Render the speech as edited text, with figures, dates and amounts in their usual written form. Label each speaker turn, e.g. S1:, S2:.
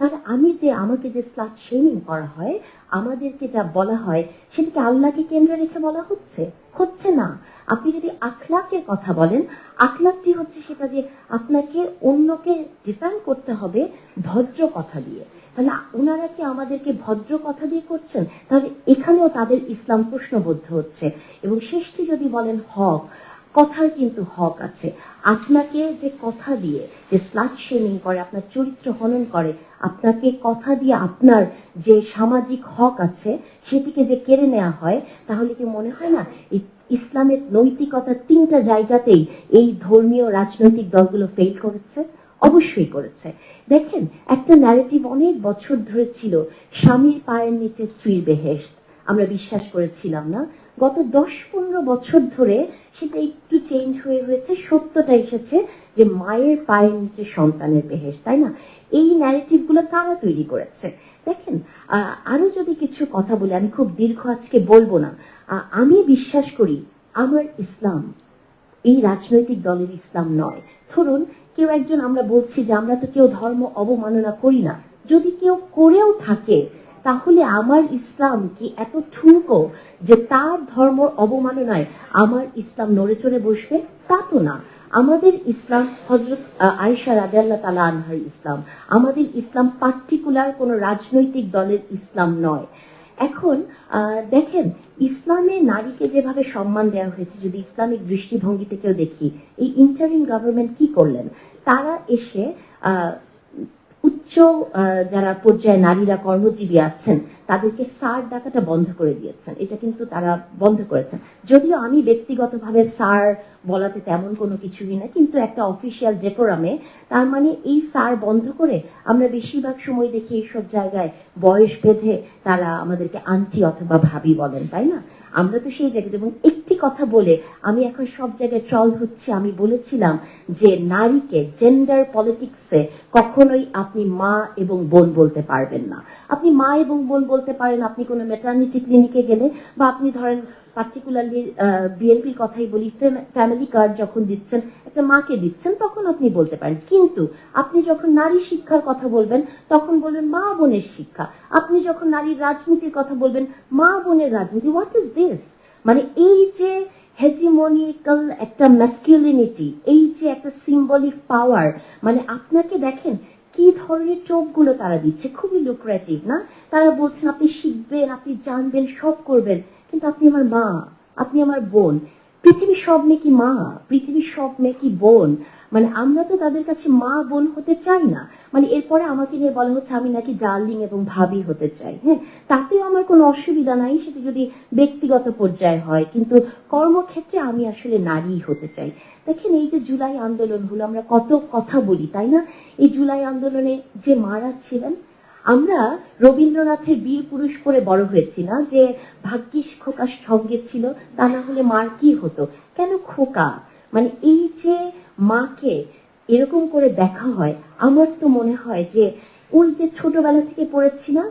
S1: তাহলে আমাকে যে স্লাট শেমিং করা হয়, আমাদেরকে যা বলা হয়, সেটাকে আল্লাহকে কেন্দ্রে রেখে বলা হচ্ছে না। আপনি যদি আখলাকের কথা বলেন, আখলাকটি হচ্ছে সেটা যে আপনাকে অন্যকে ডিফেন্ড করতে হবে ভদ্র কথা দিয়ে। তাহলে ওনারা কি আমাদেরকে ভদ্র কথা দিয়ে করছেন? তাহলে এখানেও তাদের ইসলাম প্রশ্নবদ্ধ হচ্ছে। এবং শেষটি যদি বলেন হক, কথার কিন্তু হক আছে। আপনাকে যে কথা দিয়ে যে স্লাট শেমিং করে, আপনার চরিত্র হনন করে, আপনাকে কথা দিয়ে আপনার যে সামাজিক হক আছে সেটিকে যে কেড়ে নেওয়া হয়, তাহলে কি মনে হয় না এই ইসলামের নৈতিকতা 3টা জায়গাতেই এই ধর্মীয় রাজনৈতিক দলগুলো ফেল করেছে? অবশ্যই করেছে। দেখেন, একটা ন্যারেটিভ অনেক বছর ধরে ছিল, স্বামীর পায়ের নিচে স্ত্রীর বেহেশত। আমরা বিশ্বাস করেছিলাম না। গত 10-15 বছর ধরে সেটা একটু চেঞ্জ হয়েছে, সত্যটা এসেছে যে মায়ের পায়ের নিচে সন্তানের বেহেশত, তাই না? এই ন্যারেটিভ গুলো কারা তৈরি করেছে? দেখেন, আরো যদি কিছু কথা বলি, আমি খুব দীর্ঘ আজকে বলবো না। আমি বিশ্বাস করি আমার ইসলাম এই রাজনৈতিক দলের ইসলাম নয়। ধরুন কেউ একজন, আমরা বলছি যে আমরা তো কেউ ধর্ম অবমাননা করি না, যদি কেউ করেও থাকে তাহলে আমার ইসলাম কি এত ঠুনকো যে তার ধর্ম অবমাননায় আমার ইসলাম নড়ে চড়ে বসবে? তা তো না। আমাদের ইসলাম হযরত আয়েশা রাদিয়াল্লাহু তাআলা আনহার ইসলাম। আমাদের ইসলাম পার্টিকুলার কোন রাজনৈতিক দলের ইসলাম নয়। এখন দেখেন, ইসলামে নারীকে যেভাবে সম্মান দেওয়া হয়েছে, যদি ইসলামিক দৃষ্টিভঙ্গি থেকেও দেখি, এই ইন্টারিম গভর্নমেন্ট কি করলেন? তারা এসে উচ্চ যারা পর্যায়ে নারীরা কর্মজীবী আছেন তাদেরকে স্যার ডাকাটা বন্ধ করে দিয়েছেন। এটা কিন্তু তারা বন্ধ করেছেন। যদিও আমি ব্যক্তিগতভাবে স্যার বলাতে তেমন কোনো কিছুই না, কিন্তু একটা অফিসিয়াল ডেকোরামে, তার মানে এই স্যার বন্ধ করে আমরা বেশিরভাগ সময় দেখি এইসব জায়গায় বয়স ভেদে তারা আমাদেরকে আন্টি অথবা ভাবি বলেন, তাই না? আমরা তো সেই জায়গায়। এবং একটি কথা বলে আমি এখন সব জায়গায় ট্রল হচ্ছে, আমি বলেছিলাম যে নারীকে জেন্ডার পলিটিক্সে কখনোই আপনি মা এবং বোন বলতে পারবেন না। আপনি মা এবং বোন বলতে পারেন আপনি কোনো ম্যাটারনিটি ক্লিনিকে গেলে, বা আপনি ধরেন পার্টিকুলারলি বিএনপির কথাই বলি, ফ্যামিলি কার্ড যখন দিচ্ছেন একটা মাকে দিচ্ছেন, তখন আপনি বলতে পারেন। কিন্তু আপনি যখন নারী শিক্ষার কথা বলবেন তখন বলবেন মা বোনের শিক্ষা। আপনি যখন নারীর রাজনীতির কথা বলবেন মা বোনের রাজনীতি। What is this? মানে এই যে হেজিমনিক্যাল একটা ম্যাসকুলিনিটি, এই যে একটা সিম্বলিক পাওয়ার, মানে আপনাকে দেখেন কি ধরনের চোখগুলো তারা দিচ্ছে, খুবই লুক্রেটিভ না? তারা বলছেন আপনি শিখবেন, আপনি জানবেন, সব করবেন, কিন্তু আপনি আমার মা, আপনি আমার বোন। পৃথিবীর সব মেয়ে কি মা? পৃথিবীর সব মেয়ে কি বোন? মানে আমরা তো তাদের কাছে মা বোন হতে চাই না। মানে এরপরে আমাকে নিয়ে বলা হচ্ছে আমি নাকি ডার্লিং এবং ভাবি হতে চাই। হ্যাঁ, তাতেও আমার কোনো অসুবিধা নাই, সেটা যদি ব্যক্তিগত পর্যায়ে হয়, কিন্তু কর্মক্ষেত্রে আমি আসলে নারী হতে চাই। দেখেন, এই যে জুলাই আন্দোলন হলো, আমরা কত কথা বলি, তাই না? এই জুলাই আন্দোলনে যে মারা ছিলেন, আমরা রবীন্দ্রনাথের বীর পুরুষ করে বড় হয়েছি না, যে ভাগ্যিস খোকা সঙ্গে ছিল, তা না হলে মার কি হতো? কেন খোকা? মানে এই যে মাকে এরকম করে দেখা হয়, আমার তো মনে হয় যে ওই যে ছোটবেলা থেকে পড়েছি না